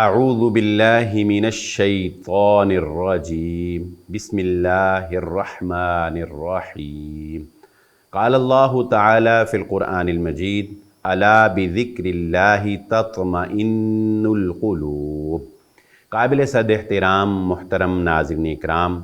اعوذ باللہ من الشیطان الرجیم بسم اللہ الرحمن الرحیم قال اللہ تعالی فی القرآن المجید الا بذکر اللہ تطمئن القلوب۔ قابل صد احترام محترم ناظرین اکرام،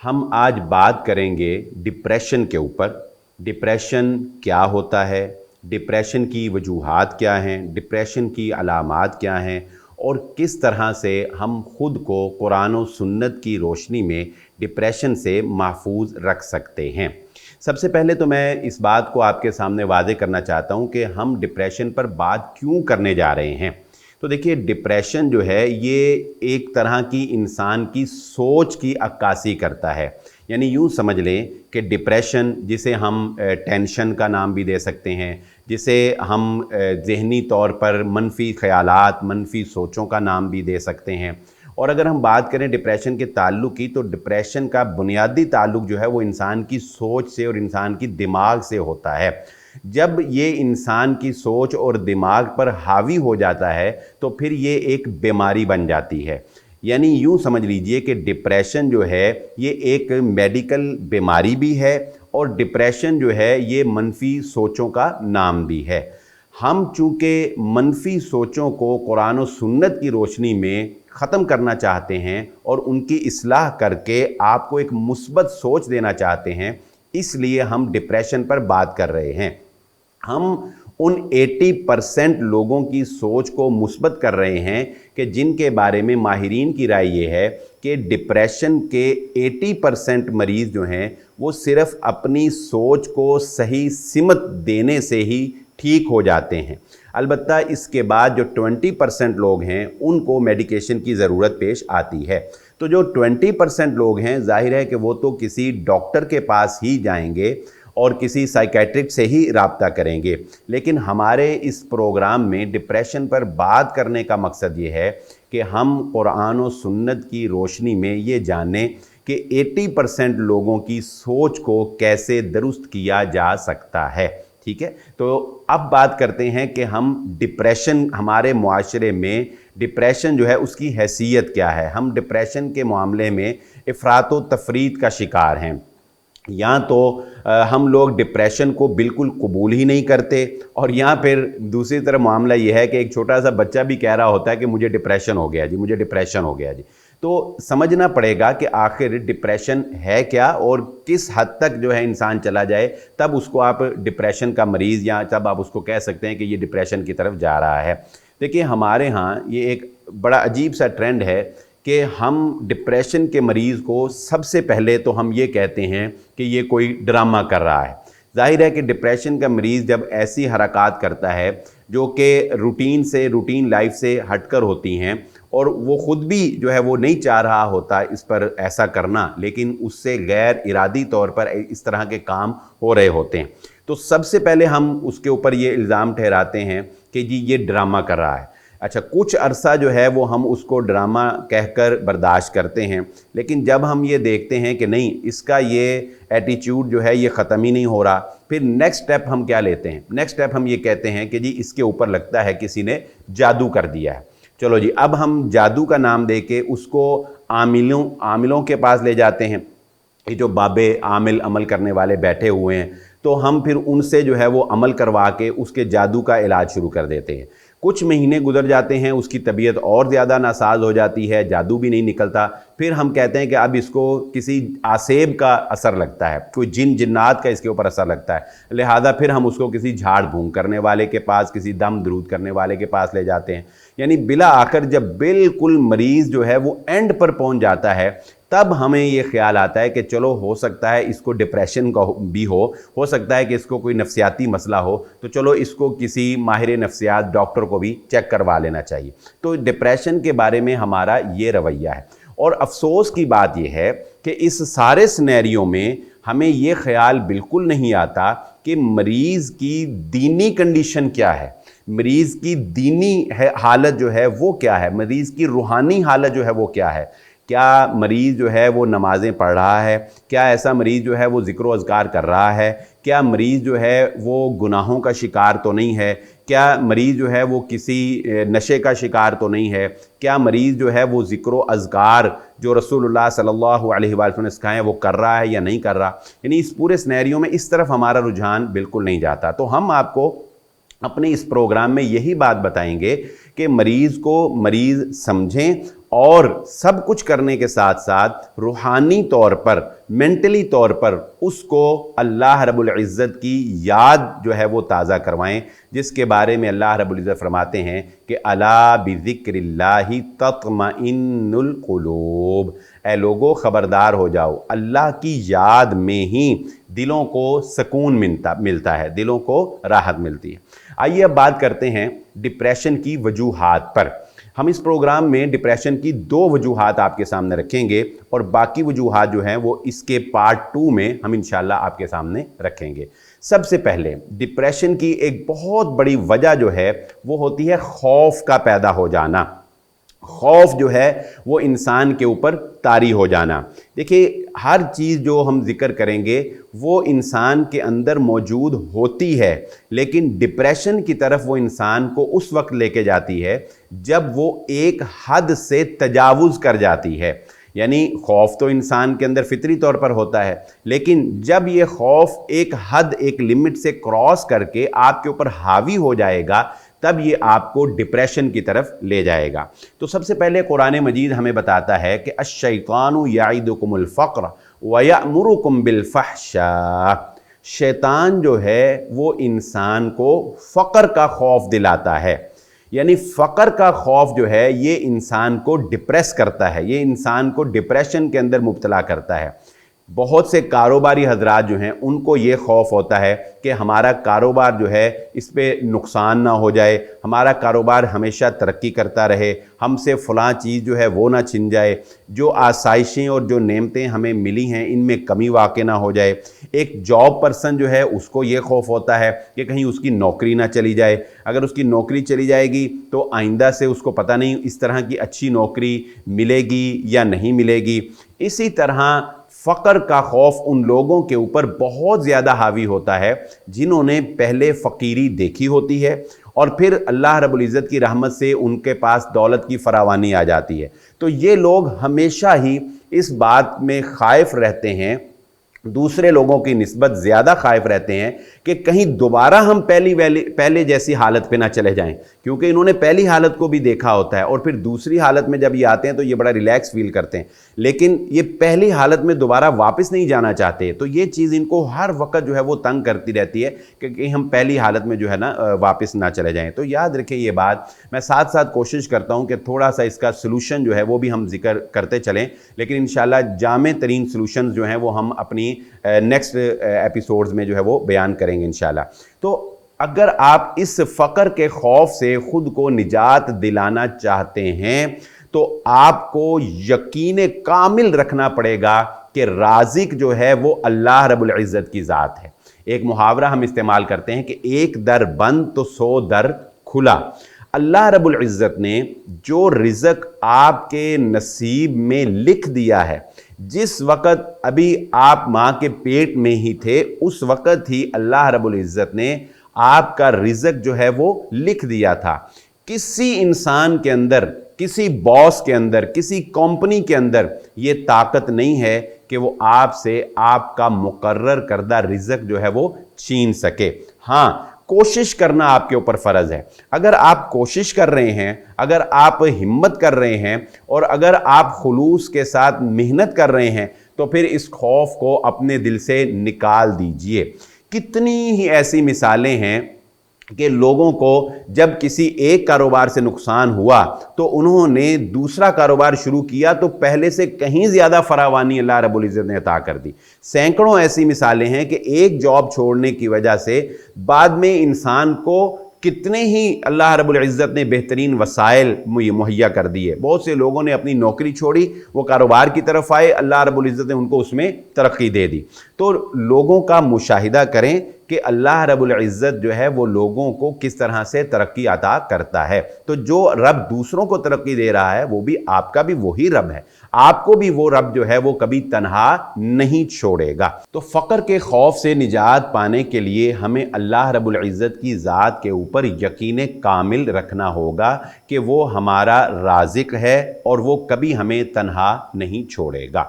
ہم آج بات کریں گے ڈپریشن کے اوپر۔ ڈپریشن کیا ہوتا ہے، ڈپریشن کی وجوہات کیا ہیں، ڈپریشن کی علامات کیا ہیں، اور کس طرح سے ہم خود کو قرآن و سنت کی روشنی میں ڈپریشن سے محفوظ رکھ سکتے ہیں۔ سب سے پہلے تو میں اس بات کو آپ کے سامنے واضح کرنا چاہتا ہوں کہ ہم ڈپریشن پر بات کیوں کرنے جا رہے ہیں۔ تو دیکھیے، ڈپریشن جو ہے یہ ایک طرح کی انسان کی سوچ کی عکاسی کرتا ہے۔ یعنی یوں سمجھ لیں کہ ڈپریشن، جسے ہم ٹینشن کا نام بھی دے سکتے ہیں، جسے ہم ذہنی طور پر منفی خیالات، منفی سوچوں کا نام بھی دے سکتے ہیں۔ اور اگر ہم بات کریں ڈپریشن کے تعلق کی، تو ڈپریشن کا بنیادی تعلق جو ہے وہ انسان کی سوچ سے اور انسان کی دماغ سے ہوتا ہے۔ جب یہ انسان کی سوچ اور دماغ پر حاوی ہو جاتا ہے تو پھر یہ ایک بیماری بن جاتی ہے۔ یعنی یوں سمجھ لیجئے کہ ڈپریشن جو ہے یہ ایک میڈیکل بیماری بھی ہے، اور ڈپریشن جو ہے یہ منفی سوچوں کا نام بھی ہے۔ ہم چونکہ منفی سوچوں کو قرآن و سنت کی روشنی میں ختم کرنا چاہتے ہیں اور ان کی اصلاح کر کے آپ کو ایک مثبت سوچ دینا چاہتے ہیں، اس لیے ہم ڈپریشن پر بات کر رہے ہیں۔ ہم ان 80% لوگوں کی سوچ کو مثبت کر رہے ہیں کہ جن کے بارے میں ماہرین کی رائے یہ ہے کہ ڈپریشن کے 80% مریض جو ہیں وہ صرف اپنی سوچ کو صحیح سمت دینے سے ہی ٹھیک ہو جاتے ہیں۔ البتہ اس کے بعد جو 20% لوگ ہیں ان کو میڈیکیشن کی ضرورت پیش آتی ہے۔ تو جو 20% لوگ ہیں، ظاہر ہے کہ وہ تو کسی ڈاکٹر کے پاس ہی جائیں گے اور کسی سائیکیٹرک سے ہی رابطہ کریں گے۔ لیکن ہمارے اس پروگرام میں ڈپریشن پر بات کرنے کا مقصد یہ ہے کہ ہم قرآن و سنت کی روشنی میں یہ جانیں کہ 80% لوگوں کی سوچ کو کیسے درست کیا جا سکتا ہے۔ ٹھیک ہے، تو اب بات کرتے ہیں کہ ہم ڈپریشن، ہمارے معاشرے میں ڈپریشن جو ہے اس کی حیثیت کیا ہے۔ ہم ڈپریشن کے معاملے میں افراط و تفریط کا شکار ہیں۔ یا تو ہم لوگ ڈپریشن کو بالکل قبول ہی نہیں کرتے، اور یہاں پھر دوسری طرف معاملہ یہ ہے کہ ایک چھوٹا سا بچہ بھی کہہ رہا ہوتا ہے کہ مجھے ڈپریشن ہو گیا جی، مجھے ڈپریشن ہو گیا جی۔ تو سمجھنا پڑے گا کہ آخر ڈپریشن ہے کیا، اور کس حد تک جو ہے انسان چلا جائے تب اس کو آپ ڈپریشن کا مریض، یا تب آپ اس کو کہہ سکتے ہیں کہ یہ ڈپریشن کی طرف جا رہا ہے۔ دیکھیے، ہمارے ہاں یہ ایک بڑا عجیب سا ٹرینڈ ہے کہ ہم ڈپریشن کے مریض کو سب سے پہلے تو ہم یہ کہتے ہیں کہ یہ کوئی ڈرامہ کر رہا ہے۔ ظاہر ہے کہ ڈپریشن کا مریض جب ایسی حرکات کرتا ہے جو کہ روٹین لائف سے ہٹ کر ہوتی ہیں، اور وہ خود بھی جو ہے وہ نہیں چاہ رہا ہوتا اس پر ایسا کرنا، لیکن اس سے غیر ارادی طور پر اس طرح کے کام ہو رہے ہوتے ہیں، تو سب سے پہلے ہم اس کے اوپر یہ الزام ٹھہراتے ہیں کہ جی یہ ڈرامہ کر رہا ہے۔ اچھا، کچھ عرصہ جو ہے وہ ہم اس کو ڈرامہ کہہ کر برداشت کرتے ہیں، لیکن جب ہم یہ دیکھتے ہیں کہ نہیں، اس کا یہ ایٹیچیوڈ جو ہے یہ ختم ہی نہیں ہو رہا، پھر نیکسٹ سٹیپ ہم کیا لیتے ہیں؟ نیکسٹ سٹیپ ہم یہ کہتے ہیں کہ جی اس کے اوپر لگتا ہے کسی نے جادو کر دیا ہے۔ چلو جی، اب ہم جادو کا نام دے کے اس کو عاملوں کے پاس لے جاتے ہیں۔ یہ جو بابے عامل عمل کرنے والے بیٹھے ہوئے ہیں، تو ہم پھر ان سے جو ہے وہ عمل کروا کے اس کے جادو کا علاج شروع کر دیتے ہیں۔ کچھ مہینے گزر جاتے ہیں، اس کی طبیعت اور زیادہ ناساز ہو جاتی ہے، جادو بھی نہیں نکلتا، پھر ہم کہتے ہیں کہ اب اس کو کسی آسیب کا اثر لگتا ہے، کوئی جنات کا اس کے اوپر اثر لگتا ہے، لہذا پھر ہم اس کو کسی جھاڑ بھونگ کرنے والے کے پاس، کسی دم درود کرنے والے کے پاس لے جاتے ہیں۔ یعنی بلا آخر جب بالکل مریض جو ہے وہ اینڈ پر پہنچ جاتا ہے، تب ہمیں یہ خیال آتا ہے کہ چلو ہو سکتا ہے اس کو ڈپریشن کا بھی ہو سکتا ہے کہ اس کو کوئی نفسیاتی مسئلہ ہو، تو چلو اس کو کسی ماہر نفسیات ڈاکٹر کو بھی چیک کروا لینا چاہیے۔ تو ڈپریشن کے بارے میں ہمارا یہ رویہ ہے، اور افسوس کی بات یہ ہے کہ اس سارے سینیریو میں ہمیں یہ خیال بالکل نہیں آتا کہ مریض کی دینی کنڈیشن کیا ہے، مریض کی دینی حالت جو ہے وہ کیا ہے، مریض کی روحانی حالت جو ہے وہ کیا ہے۔ کیا مریض جو ہے وہ نمازیں پڑھ رہا ہے؟ کیا ایسا مریض جو ہے وہ ذکر و اذکار کر رہا ہے؟ کیا مریض جو ہے وہ گناہوں کا شکار تو نہیں ہے؟ کیا مریض جو ہے وہ کسی نشے کا شکار تو نہیں ہے؟ کیا مریض جو ہے وہ ذکر و اذکار جو رسول اللہ صلی اللہ علیہ وسلم نے سکھائے ہیں وہ کر رہا ہے یا نہیں کر رہا؟ یعنی اس پورے سینیریو میں اس طرف ہمارا رجحان بالکل نہیں جاتا۔ تو ہم آپ کو اپنے اس پروگرام میں یہی بات بتائیں گے کہ مریض کو مریض سمجھیں، اور سب کچھ کرنے کے ساتھ ساتھ روحانی طور پر، مینٹلی طور پر اس کو اللہ رب العزت کی یاد جو ہے وہ تازہ کروائیں، جس کے بارے میں اللہ رب العزت فرماتے ہیں کہ الا بذکر اللہ تطمئن القلوب، اے لوگو خبردار ہو جاؤ، اللہ کی یاد میں ہی دلوں کو سکون ملتا ہے، دلوں کو راحت ملتی ہے۔ آئیے اب بات کرتے ہیں ڈپریشن کی وجوہات پر۔ ہم اس پروگرام میں ڈپریشن کی 2 وجوہات آپ کے سامنے رکھیں گے، اور باقی وجوہات جو ہیں وہ اس کے پارٹ 2 میں ہم انشاءاللہ آپ کے سامنے رکھیں گے۔ سب سے پہلے ڈپریشن کی ایک بہت بڑی وجہ جو ہے وہ ہوتی ہے خوف کا پیدا ہو جانا۔ خوف جو ہے وہ انسان کے اوپر طاری ہو جانا۔ دیکھیے، ہر چیز جو ہم ذکر کریں گے وہ انسان کے اندر موجود ہوتی ہے، لیکن ڈپریشن کی طرف وہ انسان کو اس وقت لے کے جاتی ہے جب وہ ایک حد سے تجاوز کر جاتی ہے۔ یعنی خوف تو انسان کے اندر فطری طور پر ہوتا ہے، لیکن جب یہ خوف ایک حد، ایک لمٹ سے کراس کر کے آپ کے اوپر حاوی ہو جائے گا، تب یہ آپ کو ڈپریشن کی طرف لے جائے گا۔ تو سب سے پہلے قرآن مجید ہمیں بتاتا ہے کہ الشیطان یعدکم الفقر ویأمرکم بالفحشاء، شیطان جو ہے وہ انسان کو فقر کا خوف دلاتا ہے۔ یعنی فقر کا خوف جو ہے یہ انسان کو ڈپریس کرتا ہے، یہ انسان کو ڈپریشن کے اندر مبتلا کرتا ہے۔ بہت سے کاروباری حضرات جو ہیں ان کو یہ خوف ہوتا ہے کہ ہمارا کاروبار جو ہے اس پہ نقصان نہ ہو جائے، ہمارا کاروبار ہمیشہ ترقی کرتا رہے، ہم سے فلاں چیز جو ہے وہ نہ چھن جائے، جو آسائشیں اور جو نعمتیں ہمیں ملی ہیں ان میں کمی واقع نہ ہو جائے۔ ایک جاب پرسن جو ہے اس کو یہ خوف ہوتا ہے کہ کہیں اس کی نوکری نہ چلی جائے، اگر اس کی نوکری چلی جائے گی تو آئندہ سے اس کو پتہ نہیں اس طرح کی اچھی نوکری ملے گی یا نہیں ملے گی۔ اسی طرح فقر کا خوف ان لوگوں کے اوپر بہت زیادہ حاوی ہوتا ہے جنہوں نے پہلے فقیری دیکھی ہوتی ہے، اور پھر اللہ رب العزت کی رحمت سے ان کے پاس دولت کی فراوانی آ جاتی ہے۔ تو یہ لوگ ہمیشہ ہی اس بات میں خائف رہتے ہیں، دوسرے لوگوں کی نسبت زیادہ خائف رہتے ہیں کہ کہیں دوبارہ ہم پہلے جیسی حالت پہ نہ چلے جائیں، کیونکہ انہوں نے پہلی حالت کو بھی دیکھا ہوتا ہے، اور پھر دوسری حالت میں جب یہ آتے ہیں تو یہ بڑا ریلیکس فیل کرتے ہیں، لیکن یہ پہلی حالت میں دوبارہ واپس نہیں جانا چاہتے۔ تو یہ چیز ان کو ہر وقت جو ہے وہ تنگ کرتی رہتی ہے کہ کہیں ہم پہلی حالت میں جو ہے نا واپس نہ چلے جائیں۔ تو یاد رکھیں یہ بات، میں ساتھ ساتھ کوشش کرتا ہوں کہ تھوڑا سا اس کا سلوشن جو ہے وہ بھی ہم ذکر کرتے چلیں، لیکن انشاءاللہ جامع ترین سلوشنز جو ہیں وہ ہم اپنی نیکسٹ ایپیسوڈز میں جو ہے وہ بیان کریں گے انشاءاللہ۔ تو اگر آپ اس فقر کے خوف سے خود کو نجات دلانا چاہتے ہیں تو آپ کو یقین کامل رکھنا پڑے گا کہ رازق جو ہے وہ اللہ رب العزت کی ذات ہے۔ ایک محاورہ ہم استعمال کرتے ہیں کہ ایک در بند تو 100 در کھلا۔ اللہ رب العزت نے جو رزق آپ کے نصیب میں لکھ دیا ہے، جس وقت ابھی آپ ماں کے پیٹ میں ہی تھے اس وقت ہی اللہ رب العزت نے آپ کا رزق جو ہے وہ لکھ دیا تھا۔ کسی انسان کے اندر، کسی باس کے اندر، کسی کمپنی کے اندر یہ طاقت نہیں ہے کہ وہ آپ سے آپ کا مقرر کردہ رزق جو ہے وہ چھین سکے۔ ہاں، کوشش کرنا آپ کے اوپر فرض ہے۔ اگر آپ کوشش کر رہے ہیں، اگر آپ ہمت کر رہے ہیں، اور اگر آپ خلوص کے ساتھ محنت کر رہے ہیں تو پھر اس خوف کو اپنے دل سے نکال دیجئے۔ کتنی ہی ایسی مثالیں ہیں کہ لوگوں کو جب کسی ایک کاروبار سے نقصان ہوا تو انہوں نے دوسرا کاروبار شروع کیا تو پہلے سے کہیں زیادہ فراوانی اللہ رب العزت نے عطا کر دی۔ سینکڑوں ایسی مثالیں ہیں کہ ایک جاب چھوڑنے کی وجہ سے بعد میں انسان کو کتنے ہی اللہ رب العزت نے بہترین وسائل مہیا کر دیے۔ بہت سے لوگوں نے اپنی نوکری چھوڑی، وہ کاروبار کی طرف آئے، اللہ رب العزت نے ان کو اس میں ترقی دے دی۔ تو لوگوں کا مشاہدہ کریں کہ اللہ رب العزت جو ہے وہ لوگوں کو کس طرح سے ترقی عطا کرتا ہے۔ تو جو رب دوسروں کو ترقی دے رہا ہے وہ بھی آپ کا بھی وہی رب ہے۔ آپ کو بھی وہ رب جو ہے وہ کبھی تنہا نہیں چھوڑے گا۔ تو فقر کے خوف سے نجات پانے کے لیے ہمیں اللہ رب العزت کی ذات کے اوپر یقین کامل رکھنا ہوگا کہ وہ ہمارا رازق ہے اور وہ کبھی ہمیں تنہا نہیں چھوڑے گا۔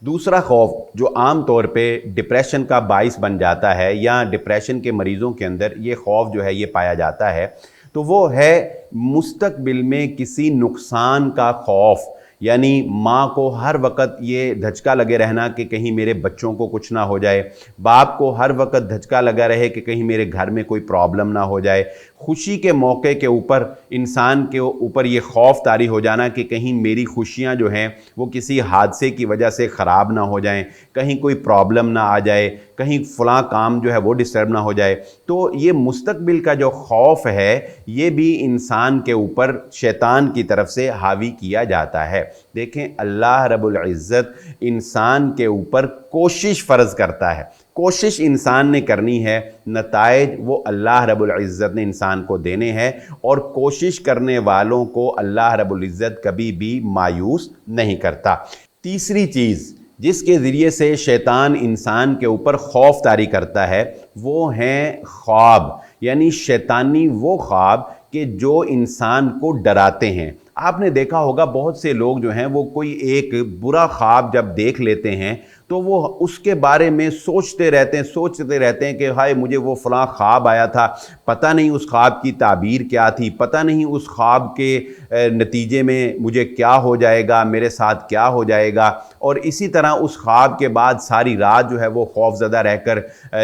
دوسرا خوف جو عام طور پہ ڈپریشن کا باعث بن جاتا ہے یا ڈپریشن کے مریضوں کے اندر یہ خوف جو ہے یہ پایا جاتا ہے، تو وہ ہے مستقبل میں کسی نقصان کا خوف۔ یعنی ماں کو ہر وقت یہ دھچکا لگے رہنا کہ کہیں میرے بچوں کو کچھ نہ ہو جائے، باپ کو ہر وقت دھچکا لگا رہے کہ کہیں میرے گھر میں کوئی پرابلم نہ ہو جائے، خوشی کے موقع کے اوپر انسان کے اوپر یہ خوف طاری ہو جانا کہ کہیں میری خوشیاں جو ہیں وہ کسی حادثے کی وجہ سے خراب نہ ہو جائیں، کہیں کوئی پرابلم نہ آ جائے، کہیں فلاں کام جو ہے وہ ڈسٹرب نہ ہو جائے۔ تو یہ مستقبل کا جو خوف ہے یہ بھی انسان کے اوپر شیطان کی طرف سے حاوی کیا جاتا ہے۔ دیکھیں اللہ رب العزت انسان کے اوپر کوشش فرض کرتا ہے، کوشش انسان نے کرنی ہے، نتائج وہ اللہ رب العزت نے انسان کو دینے ہیں، اور کوشش کرنے والوں کو اللہ رب العزت کبھی بھی مایوس نہیں کرتا۔ تیسری چیز جس کے ذریعے سے شیطان انسان کے اوپر خوف طاری کرتا ہے وہ ہیں خواب، یعنی شیطانی وہ خواب کہ جو انسان کو ڈراتے ہیں۔ آپ نے دیکھا ہوگا بہت سے لوگ جو ہیں وہ کوئی ایک برا خواب جب دیکھ لیتے ہیں تو وہ اس کے بارے میں سوچتے رہتے ہیں کہ ہائے مجھے وہ فلاں خواب آیا تھا، پتہ نہیں اس خواب کی تعبیر کیا تھی، پتہ نہیں اس خواب کے نتیجے میں مجھے کیا ہو جائے گا، میرے ساتھ کیا ہو جائے گا، اور اسی طرح اس خواب کے بعد ساری رات جو ہے وہ خوف زدہ رہ کر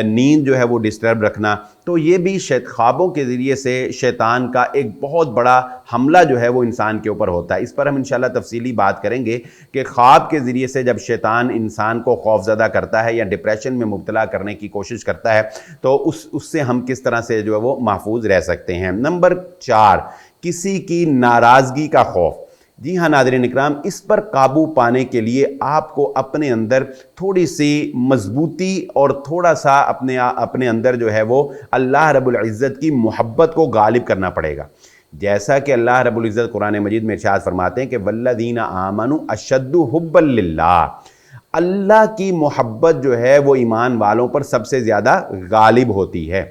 نیند جو ہے وہ ڈسٹرب رکھنا۔ تو یہ بھی خوابوں کے ذریعے سے شیطان کا ایک بہت بڑا حملہ جو ہے وہ انسان کے اوپر ہوتا ہے۔ اس پر ہم انشاءاللہ تفصیلی بات کریں گے کہ خواب کے ذریعے سے جب شیطان انسان کو خوف زدہ کرتا ہے یا ڈپریشن میں مبتلا کرنے کی کوشش کرتا ہے تو اس سے ہم کس طرح سے جو ہے وہ محفوظ رہ سکتے ہیں۔ نمبر 4، کسی کی ناراضگی کا خوف۔ جی ہاں ناظرین اکرام، اس پر قابو پانے کے لیے آپ کو اپنے اندر تھوڑی سی مضبوطی اور تھوڑا سا اپنے اندر جو ہے وہ اللہ رب العزت کی محبت کو غالب کرنا پڑے گا۔ جیسا کہ اللہ رب العزت قرآن مجید میں ارشاد فرماتے ہیں کہ والذین آمنوا اشد حبا للہ، اللہ کی محبت جو ہے وہ ایمان والوں پر سب سے زیادہ غالب ہوتی ہے۔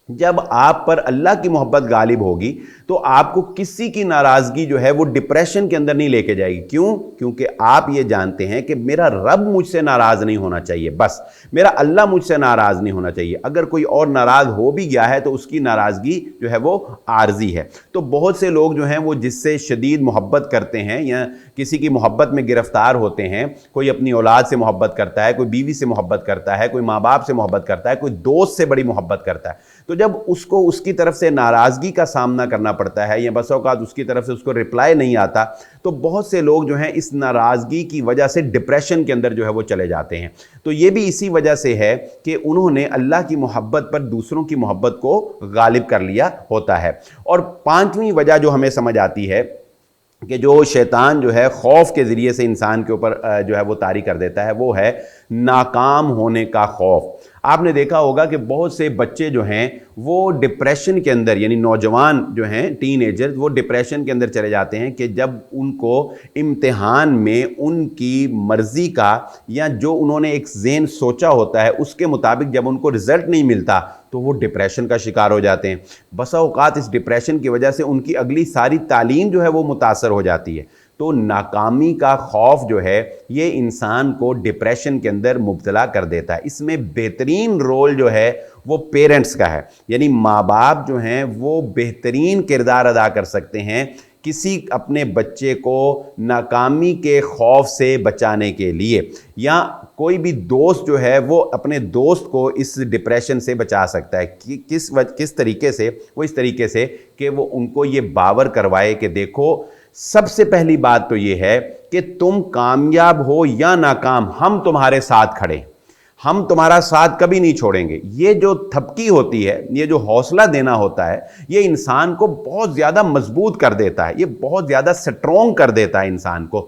جب آپ پر اللہ کی محبت غالب ہوگی تو آپ کو کسی کی ناراضگی جو ہے وہ ڈپریشن کے اندر نہیں لے کے جائے گی۔ کیوں؟ کیونکہ آپ یہ جانتے ہیں کہ میرا رب مجھ سے ناراض نہیں ہونا چاہیے، بس میرا اللہ مجھ سے ناراض نہیں ہونا چاہیے۔ اگر کوئی اور ناراض ہو بھی گیا ہے تو اس کی ناراضگی جو ہے وہ عارضی ہے۔ تو بہت سے لوگ جو ہیں وہ جس سے شدید محبت کرتے ہیں یا کسی کی محبت میں گرفتار ہوتے ہیں، کوئی اپنی اولاد سے محبت کرتا ہے، کوئی بیوی سے محبت کرتا ہے، کوئی ماں باپ سے محبت کرتا ہے، کوئی دوست سے بڑی محبت کرتا ہے، تو جب اس کو اس کی طرف سے ناراضگی کا سامنا کرنا پڑتا ہے یا بس اوقات اس کی طرف سے اس کو رپلائی نہیں آتا تو بہت سے لوگ جو ہیں اس ناراضگی کی وجہ سے ڈپریشن کے اندر جو ہے وہ چلے جاتے ہیں۔ تو یہ بھی اسی وجہ سے ہے کہ انہوں نے اللہ کی محبت پر دوسروں کی محبت کو غالب کر لیا ہوتا ہے۔ اور 5ویں وجہ جو ہمیں سمجھ آتی ہے کہ جو شیطان جو ہے خوف کے ذریعے سے انسان کے اوپر جو ہے وہ طاری کر دیتا ہے وہ ہے ناکام ہونے کا خوف۔ آپ نے دیکھا ہوگا کہ بہت سے بچے جو ہیں وہ ڈپریشن کے اندر، یعنی نوجوان جو ہیں ٹین ایجر، وہ ڈپریشن کے اندر چلے جاتے ہیں کہ جب ان کو امتحان میں ان کی مرضی کا یا جو انہوں نے ایک ذہن سوچا ہوتا ہے اس کے مطابق جب ان کو رزلٹ نہیں ملتا تو وہ ڈپریشن کا شکار ہو جاتے ہیں۔ بسا اوقات اس ڈپریشن کی وجہ سے ان کی اگلی ساری تعلیم جو ہے وہ متاثر ہو جاتی ہے۔ تو ناکامی کا خوف جو ہے یہ انسان کو ڈپریشن کے اندر مبتلا کر دیتا ہے۔ اس میں بہترین رول جو ہے وہ پیرنٹس کا ہے، یعنی ماں باپ جو ہیں وہ بہترین کردار ادا کر سکتے ہیں کسی اپنے بچے کو ناکامی کے خوف سے بچانے کے لیے، یا کوئی بھی دوست جو ہے وہ اپنے دوست کو اس ڈپریشن سے بچا سکتا ہے۔ کس طریقے سے؟ وہ اس طریقے سے کہ وہ ان کو یہ باور کروائے کہ دیکھو سب سے پہلی بات تو یہ ہے کہ تم کامیاب ہو یا ناکام ہم تمہارے ساتھ کھڑے ہیں، ہم تمہارا ساتھ کبھی نہیں چھوڑیں گے۔ یہ جو تھپکی ہوتی ہے، یہ جو حوصلہ دینا ہوتا ہے، یہ انسان کو بہت زیادہ مضبوط کر دیتا ہے، یہ بہت زیادہ سٹرونگ کر دیتا ہے انسان کو۔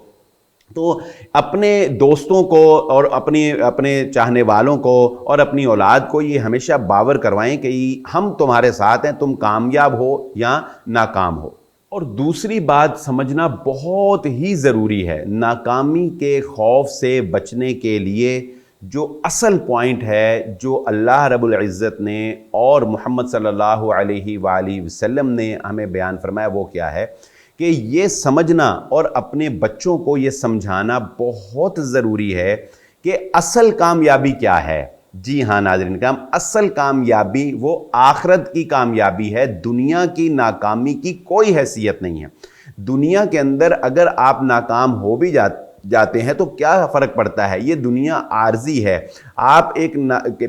تو اپنے دوستوں کو اور اپنے چاہنے والوں کو اور اپنی اولاد کو یہ ہمیشہ باور کروائیں کہ ہم تمہارے ساتھ ہیں، تم کامیاب ہو یا ناکام ہو۔ اور دوسری بات سمجھنا بہت ہی ضروری ہے، ناکامی کے خوف سے بچنے کے لیے جو اصل پوائنٹ ہے جو اللہ رب العزت نے اور محمد صلی اللہ علیہ وآلہ وسلم نے ہمیں بیان فرمایا، وہ کیا ہے کہ یہ سمجھنا اور اپنے بچوں کو یہ سمجھانا بہت ضروری ہے کہ اصل کامیابی کیا ہے۔ جی ہاں ناظرین کرام، اصل کامیابی وہ آخرت کی کامیابی ہے، دنیا کی ناکامی کی کوئی حیثیت نہیں ہے۔ دنیا کے اندر اگر آپ ناکام ہو بھی جاتے ہیں تو کیا فرق پڑتا ہے، یہ دنیا عارضی ہے۔ آپ ایک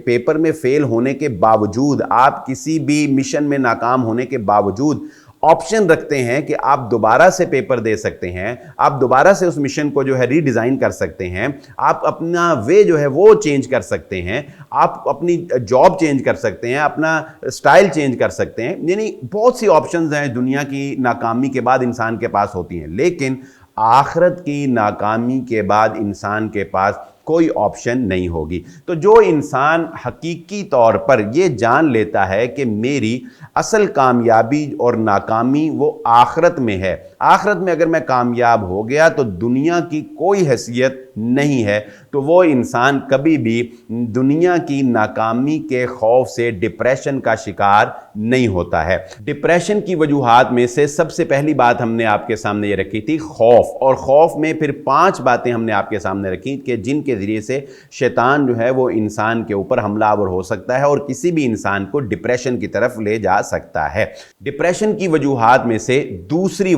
پیپر میں فیل ہونے کے باوجود، آپ کسی بھی مشن میں ناکام ہونے کے باوجود آپشن رکھتے ہیں کہ آپ دوبارہ سے پیپر دے سکتے ہیں، آپ دوبارہ سے اس مشن کو جو ہے ری ڈیزائن کر سکتے ہیں، آپ اپنا وے جو ہے وہ چینج کر سکتے ہیں، آپ اپنی جاب چینج کر سکتے ہیں، اپنا سٹائل چینج کر سکتے ہیں۔ یعنی بہت سی آپشنز ہیں دنیا کی ناکامی کے بعد انسان کے پاس ہوتی ہیں، لیکن آخرت کی ناکامی کے بعد انسان کے پاس کوئی آپشن نہیں ہوگی۔ تو جو انسان حقیقی طور پر یہ جان لیتا ہے کہ میری اصل کامیابی اور ناکامی وہ آخرت میں ہے، آخرت میں اگر میں کامیاب ہو گیا تو دنیا کی کوئی حیثیت نہیں ہے، تو وہ انسان کبھی بھی دنیا کی ناکامی کے خوف سے ڈپریشن کا شکار نہیں ہوتا ہے۔ ڈپریشن کی وجوہات میں سے سب سے پہلی بات ہم نے آپ کے سامنے یہ رکھی تھی خوف، اور خوف میں پھر 5 باتیں ہم نے آپ کے سامنے رکھی کہ جن کے ذریعے سے شیطان جو ہے وہ انسان کے اوپر حملہ آور ہو سکتا ہے اور کسی بھی انسان کو ڈپریشن کی طرف لے جا سکتا ہے۔ ڈپریشن کی وجوہات میں سے دوسری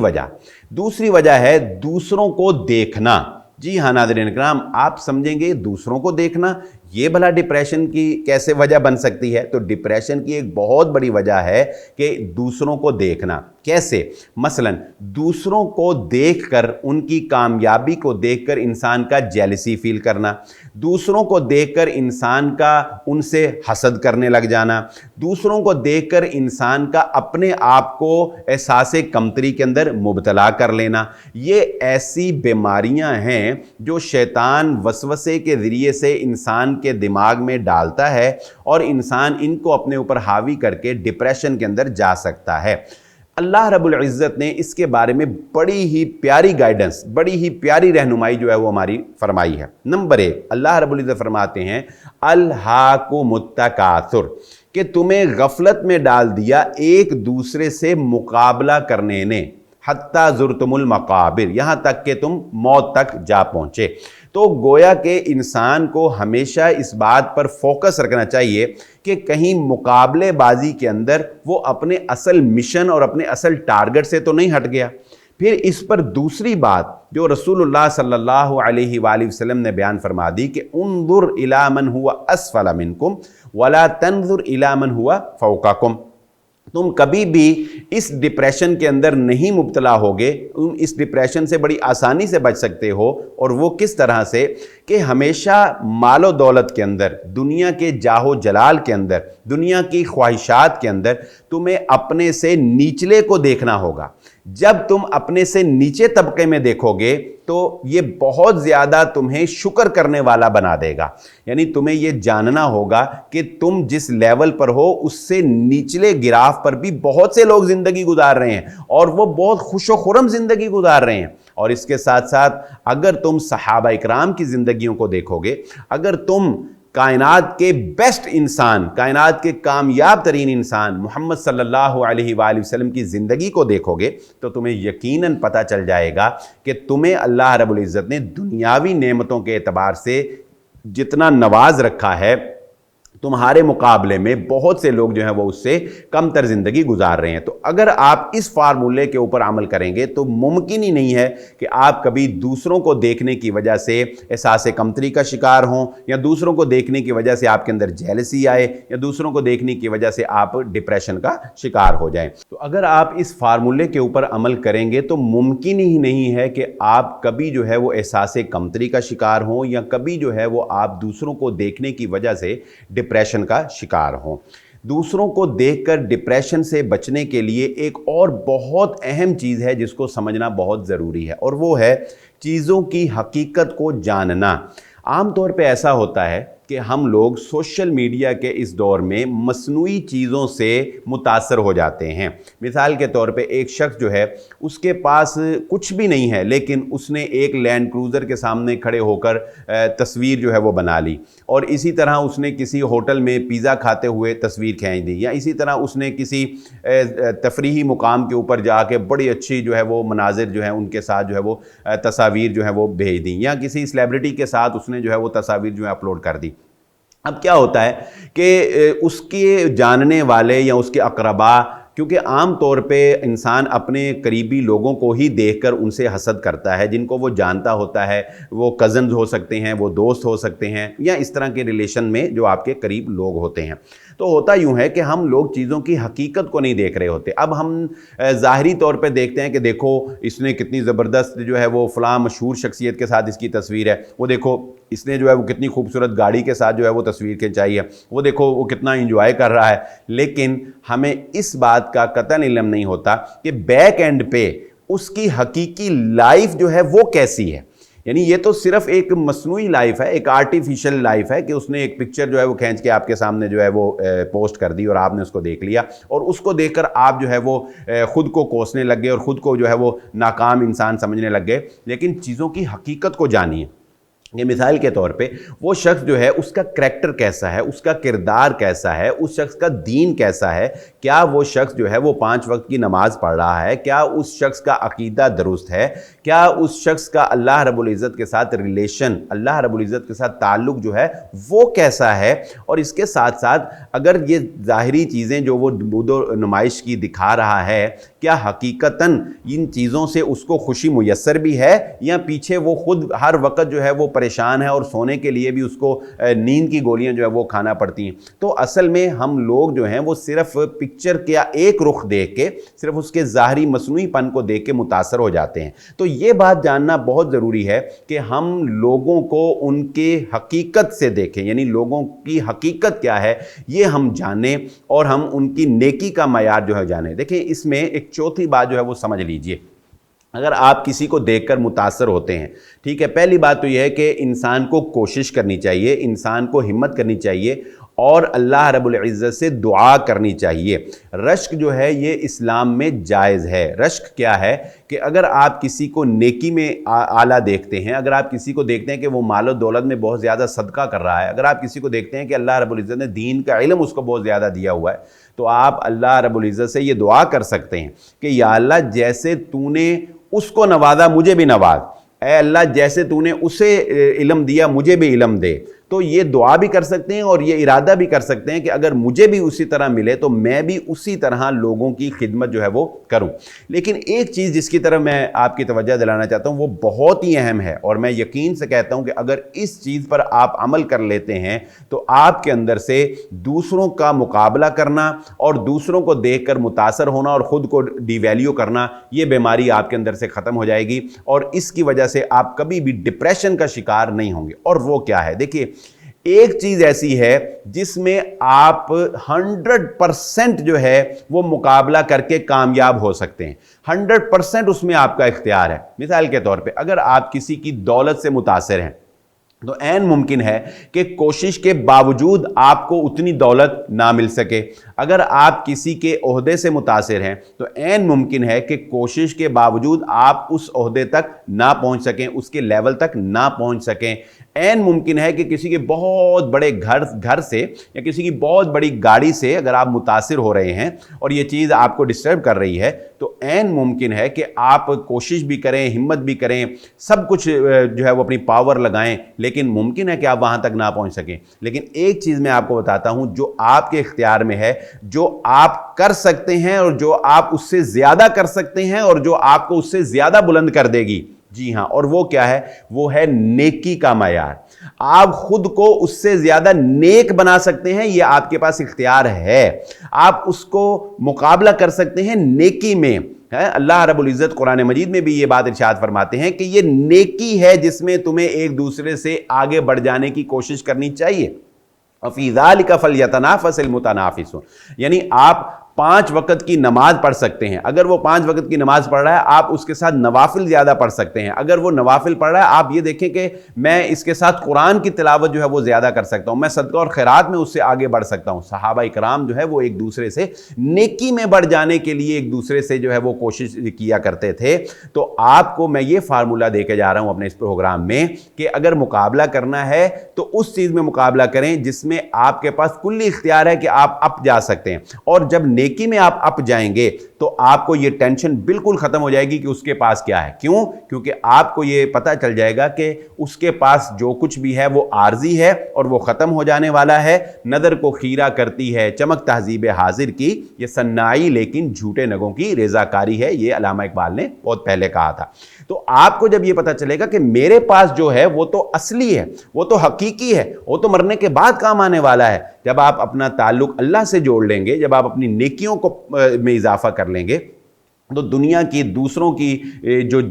وجہ ہے دوسروں کو دیکھنا۔ جی ہاں ناظرین کرام، آپ سمجھیں گے دوسروں کو دیکھنا یہ بھلا ڈپریشن کی کیسے وجہ بن سکتی ہے؟ تو ڈپریشن کی ایک بہت بڑی وجہ ہے کہ دوسروں کو دیکھنا۔ کیسے؟ مثلا دوسروں کو دیکھ کر، ان کی کامیابی کو دیکھ کر انسان کا جیلسی فیل کرنا، دوسروں کو دیکھ کر انسان کا ان سے حسد کرنے لگ جانا، دوسروں کو دیکھ کر انسان کا اپنے آپ کو احساس کمتری کے اندر مبتلا کر لینا، یہ ایسی بیماریاں ہیں جو شیطان وسوسے کے ذریعے سے انسان کے دماغ میں ڈالتا ہے اور انسان ان کو اپنے اوپر حاوی کر کے ڈپریشن کے اندر جا سکتا ہے۔ اللہ رب العزت نے اس کے بارے میں بڑی ہی پیاری گائیڈنس، بڑی ہی پیاری رہنمائی جو ہے وہ ہماری فرمائی ہے۔ نمبر 1، اللہ رب العزت فرماتے ہیں الہاکم التکاثر، کہ تمہیں غفلت میں ڈال دیا ایک دوسرے سے مقابلہ کرنے نے، حتی زرتم المقابر، یہاں تک کہ تم موت تک جا پہنچے۔ تو گویا کہ انسان کو ہمیشہ اس بات پر فوکس رکھنا چاہیے کہ کہیں مقابلے بازی کے اندر وہ اپنے اصل مشن اور اپنے اصل ٹارگٹ سے تو نہیں ہٹ گیا۔ پھر اس پر دوسری بات جو رسول اللہ صلی اللہ علیہ وآلہ وسلم نے بیان فرما دی کہ انظر الی من هو اسفل منکم ولا تنظر الی من هو فوقکم، تم کبھی بھی اس ڈپریشن کے اندر نہیں مبتلا ہوگے، تم اس ڈپریشن سے بڑی آسانی سے بچ سکتے ہو۔ اور وہ کس طرح سے کہ ہمیشہ مال و دولت کے اندر، دنیا کے جاہ و جلال کے اندر، دنیا کی خواہشات کے اندر تمہیں اپنے سے نیچلے کو دیکھنا ہوگا۔ جب تم اپنے سے نیچے طبقے میں دیکھو گے تو یہ بہت زیادہ تمہیں شکر کرنے والا بنا دے گا۔ یعنی تمہیں یہ جاننا ہوگا کہ تم جس لیول پر ہو اس سے نیچلے گراف پر بھی بہت سے لوگ زندگی گزار رہے ہیں اور وہ بہت خوش و خرم زندگی گزار رہے ہیں۔ اور اس کے ساتھ ساتھ اگر تم صحابہ اکرام کی زندگیوں کو دیکھو گے، اگر تم کائنات کے بیسٹ انسان، کائنات کے کامیاب ترین انسان محمد صلی اللہ علیہ وآلہ وسلم کی زندگی کو دیکھو گے تو تمہیں یقیناً پتہ چل جائے گا کہ تمہیں اللہ رب العزت نے دنیاوی نعمتوں کے اعتبار سے جتنا نواز رکھا ہے، تمہارے مقابلے میں بہت سے لوگ جو ہیں وہ اس سے کم تر زندگی گزار رہے ہیں۔ تو اگر آپ اس فارمولے کے اوپر عمل کریں گے تو ممکن ہی نہیں ہے کہ آپ کبھی دوسروں کو دیکھنے کی وجہ سے احساس کمتری کا شکار ہوں، یا دوسروں کو دیکھنے کی وجہ سے آپ کے اندر جیلسی آئے، یا دوسروں کو دیکھنے کی وجہ سے آپ ڈپریشن کا شکار ہو جائیں۔ تو اگر آپ اس فارمولے کے اوپر عمل کریں گے تو ممکن ہی نہیں ہے کہ آپ کبھی جو ہے وہ احساس کمتری کا شکار ہوں، یا کبھی جو ہے وہ آپ دوسروں کو دیکھنے کی وجہ سے ڈپریشن کا شکار ہوں۔ دوسروں کو دیکھ کر ڈپریشن سے بچنے کے لیے ایک اور بہت اہم چیز ہے جس کو سمجھنا بہت ضروری ہے، اور وہ ہے چیزوں کی حقیقت کو جاننا۔ عام طور پہ ایسا ہوتا ہے کہ ہم لوگ سوشل میڈیا کے اس دور میں مصنوعی چیزوں سے متاثر ہو جاتے ہیں۔ مثال کے طور پہ ایک شخص جو ہے اس کے پاس کچھ بھی نہیں ہے، لیکن اس نے ایک لینڈ کروزر کے سامنے کھڑے ہو کر تصویر جو ہے وہ بنا لی، اور اسی طرح اس نے کسی ہوٹل میں پیزا کھاتے ہوئے تصویر کھینچ دی، یا اسی طرح اس نے کسی تفریحی مقام کے اوپر جا کے بڑی اچھی جو ہے وہ مناظر جو ہیں ان کے ساتھ جو ہے وہ تصاویر جو ہے وہ بھیج دیں، یا کسی سیلیبریٹی کے ساتھ اس نے جو ہے وہ تصاویر جو ہے اپلوڈ کر دی۔ اب کیا ہوتا ہے کہ اس کے جاننے والے یا اس کے اقربا، کیونکہ عام طور پہ انسان اپنے قریبی لوگوں کو ہی دیکھ کر ان سے حسد کرتا ہے، جن کو وہ جانتا ہوتا ہے، وہ کزنز ہو سکتے ہیں، وہ دوست ہو سکتے ہیں، یا اس طرح کے ریلیشن میں جو آپ کے قریب لوگ ہوتے ہیں۔ تو ہوتا یوں ہے کہ ہم لوگ چیزوں کی حقیقت کو نہیں دیکھ رہے ہوتے۔ اب ہم ظاہری طور پہ دیکھتے ہیں کہ دیکھو اس نے کتنی زبردست جو ہے وہ فلاں مشہور شخصیت کے ساتھ اس کی تصویر ہے، وہ دیکھو اس نے جو ہے وہ کتنی خوبصورت گاڑی کے ساتھ جو ہے وہ تصویر کھنچائی ہے، وہ دیکھو وہ کتنا انجوائے کر رہا ہے، لیکن ہمیں اس بات کا قطعاً علم نہیں ہوتا کہ بیک اینڈ پہ اس کی حقیقی لائف جو ہے وہ کیسی ہے۔ یعنی یہ تو صرف ایک مصنوعی لائف ہے، ایک آرٹیفیشل لائف ہے کہ اس نے ایک پکچر جو ہے وہ کھینچ کے آپ کے سامنے جو ہے وہ پوسٹ کر دی اور آپ نے اس کو دیکھ لیا، اور اس کو دیکھ کر آپ جو ہے وہ خود کو کوسنے لگ گئے اور خود کو جو ہے وہ ناکام انسان سمجھنے لگ گئے۔ لیکن چیزوں کی حقیقت کو جانیے۔ یہ مثال کے طور پہ وہ شخص جو ہے اس کا کریکٹر کیسا ہے، اس کا کردار کیسا ہے، اس شخص کا دین کیسا ہے، کیا وہ شخص جو ہے وہ 5 وقت کی نماز پڑھ رہا ہے، کیا اس شخص کا عقیدہ درست ہے، کیا اس شخص کا اللہ رب العزت کے ساتھ ریلیشن، اللہ رب العزت کے ساتھ تعلق جو ہے وہ کیسا ہے۔ اور اس کے ساتھ ساتھ اگر یہ ظاہری چیزیں جو وہ بود و نمائش کی دکھا رہا ہے، کیا حقیقتاً ان چیزوں سے اس کو خوشی میسر بھی ہے، یا پیچھے وہ خود ہر وقت جو ہے وہ پریشان ہے اور سونے کے لیے بھی اس کو نیند کی گولیاں جو ہے وہ کھانا پڑتی ہیں۔ تو اصل میں ہم لوگ جو ہیں وہ صرف پکچر کا ایک رخ دیکھ کے، صرف اس کے ظاہری مصنوعی پن کو دیکھ کے متاثر ہو جاتے ہیں۔ تو یہ بات جاننا بہت ضروری ہے کہ ہم لوگوں کو ان کے حقیقت سے دیکھیں، یعنی لوگوں کی حقیقت کیا ہے یہ ہم جانیں، اور ہم ان کی نیکی کا معیار جو ہے جانیں۔ دیکھیں اس میں ایک چوتھی بات جو ہے وہ سمجھ لیجئے۔ اگر آپ کسی کو دیکھ کر متاثر ہوتے ہیں، ٹھیک ہے، پہلی بات تو یہ ہے کہ انسان کو کوشش کرنی چاہیے، انسان کو ہمت کرنی چاہیے، اور اللہ رب العزت سے دعا کرنی چاہیے۔ رشک جو ہے یہ اسلام میں جائز ہے۔ رشک کیا ہے کہ اگر آپ کسی کو نیکی میں اعلیٰ دیکھتے ہیں، اگر آپ کسی کو دیکھتے ہیں کہ وہ مال و دولت میں بہت زیادہ صدقہ کر رہا ہے، اگر آپ کسی کو دیکھتے ہیں کہ اللہ رب العزت نے دین کا علم اس کو بہت زیادہ دیا ہوا ہے، تو آپ اللہ رب العزت سے یہ دعا کر سکتے ہیں کہ یا اللہ جیسے تو نے اس کو نوازا مجھے بھی نواز، اے اللہ جیسے تو نے اسے علم دیا مجھے بھی علم دے۔ تو یہ دعا بھی کر سکتے ہیں اور یہ ارادہ بھی کر سکتے ہیں کہ اگر مجھے بھی اسی طرح ملے تو میں بھی اسی طرح لوگوں کی خدمت جو ہے وہ کروں۔ لیکن ایک چیز جس کی طرف میں آپ کی توجہ دلانا چاہتا ہوں وہ بہت ہی اہم ہے، اور میں یقین سے کہتا ہوں کہ اگر اس چیز پر آپ عمل کر لیتے ہیں تو آپ کے اندر سے دوسروں کا مقابلہ کرنا اور دوسروں کو دیکھ کر متاثر ہونا اور خود کو ڈی ویلیو کرنا، یہ بیماری آپ کے اندر سے ختم ہو جائے گی، اور اس کی وجہ سے آپ کبھی بھی ڈپریشن کا شکار نہیں ہوں گے۔ اور وہ کیا ہے؟ دیکھیے ایک چیز ایسی ہے جس میں آپ 100% جو ہے وہ مقابلہ کر کے کامیاب ہو سکتے ہیں، 100% اس میں آپ کا اختیار ہے۔ مثال کے طور پہ اگر آپ کسی کی دولت سے متاثر ہیں تو عین ممکن ہے کہ کوشش کے باوجود آپ کو اتنی دولت نہ مل سکے۔ اگر آپ کسی کے عہدے سے متاثر ہیں تو عین ممکن ہے کہ کوشش کے باوجود آپ اس عہدے تک نہ پہنچ سکیں، اس کے لیول تک نہ پہنچ سکیں۔ عین ممکن ہے کہ کسی کے بہت بڑے گھر سے یا کسی کی بہت بڑی گاڑی سے اگر آپ متاثر ہو رہے ہیں اور یہ چیز آپ کو ڈسٹرب کر رہی ہے تو عین ممکن ہے کہ آپ کوشش بھی کریں، ہمت بھی کریں، سب کچھ جو ہے وہ اپنی پاور لگائیں، لیکن ممکن ہے کہ آپ وہاں تک نہ پہنچ سکیں۔ لیکن ایک چیز میں آپ کو بتاتا ہوں جو آپ کے اختیار میں ہے، جو آپ کر سکتے ہیں اور جو آپ اس سے زیادہ کر سکتے ہیں اور جو آپ کو اس سے زیادہ بلند کر دے گی، جی ہاں، اور وہ کیا ہے؟ وہ ہے نیکی کا معیار۔ آپ خود کو اس سے زیادہ نیک بنا سکتے ہیں، یہ آپ کے پاس اختیار ہے۔ آپ اس کو مقابلہ کر سکتے ہیں نیکی میں۔ اللہ رب العزت قرآن مجید میں بھی یہ بات ارشاد فرماتے ہیں کہ یہ نیکی ہے جس میں تمہیں ایک دوسرے سے آگے بڑھ جانے کی کوشش کرنی چاہیے۔ وَفِي ذَلِكَ فَلْيَتَنَافَسِ الْمُتَنَافِسُونَ، یعنی آپ 5 وقت کی نماز پڑھ سکتے ہیں. اگر وہ 5 وقت کی نماز پڑھ رہا ہے آپ اس کے ساتھ نوافل زیادہ پڑھ سکتے ہیں. اگر وہ نوافل پڑھ رہا ہے آپ یہ دیکھیں کہ میں اس کے ساتھ قرآن کی تلاوت جو ہے وہ زیادہ کر سکتا ہوں, میں صدقہ اور خیرات میں اس سے آگے بڑھ سکتا ہوں. صحابہ کرام جو ہے وہ ایک دوسرے سے نیکی میں بڑھ جانے کے لیے ایک دوسرے سے جو ہے وہ کوشش کیا کرتے تھے. تو آپ کو میں یہ فارمولہ دے کے جا رہا ہوں اپنے اس پروگرام میں کہ اگر مقابلہ کرنا ہے تو اس چیز میں مقابلہ کریں جس میں آپ کے پاس کلی اختیار ہے کہ آپ اپ جا سکتے ہیں. اور جب نیکی میں آپ اپ جائیں گے تو آپ کو یہ ٹینشن بالکل ختم ہو جائے گی کہ اس کے پاس کیا ہے. کیوں؟ کیونکہ آپ کو یہ پتہ چل جائے گا کہ اس کے پاس جو کچھ بھی ہے وہ عارضی ہے اور وہ ختم ہو جانے والا ہے. نظر کو خیرہ کرتی ہے چمک تہذیب حاضر کی, یہ صنائی لیکن جھوٹے نگوں کی رضاکاری ہے. یہ علامہ اقبال نے بہت پہلے کہا تھا. تو آپ کو جب یہ پتہ چلے گا کہ میرے پاس جو ہے وہ تو اصلی ہے, وہ تو حقیقی ہے, وہ تو مرنے کے بعد کام آنے والا ہے. جب آپ اپنا تعلق اللہ سے جوڑ لیں گے, جب آپ اپنی نیکیوں کو میں اضافہ کر لیں گے, تو دنیا کی دوسروں کی جو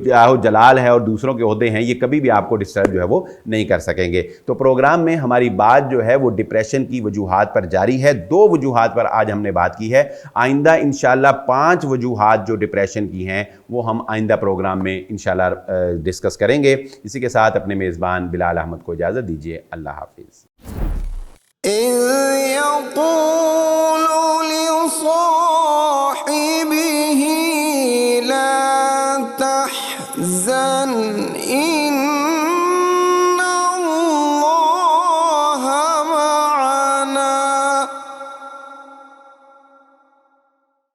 جلال ہے اور دوسروں کے عہدے ہیں یہ کبھی بھی آپ کو ڈسٹرب جو ہے وہ نہیں کر سکیں گے. تو پروگرام میں ہماری بات جو ہے وہ ڈپریشن کی وجوہات پر جاری ہے. 2 وجوہات پر آج ہم نے بات کی ہے. آئندہ انشاءاللہ 5 وجوہات جو ڈپریشن کی ہیں وہ ہم آئندہ پروگرام میں انشاءاللہ ڈسکس کریں گے. اسی کے ساتھ اپنے میزبان بلال احمد کو اجازت دیجیے. اللہ حافظ. لا تحزن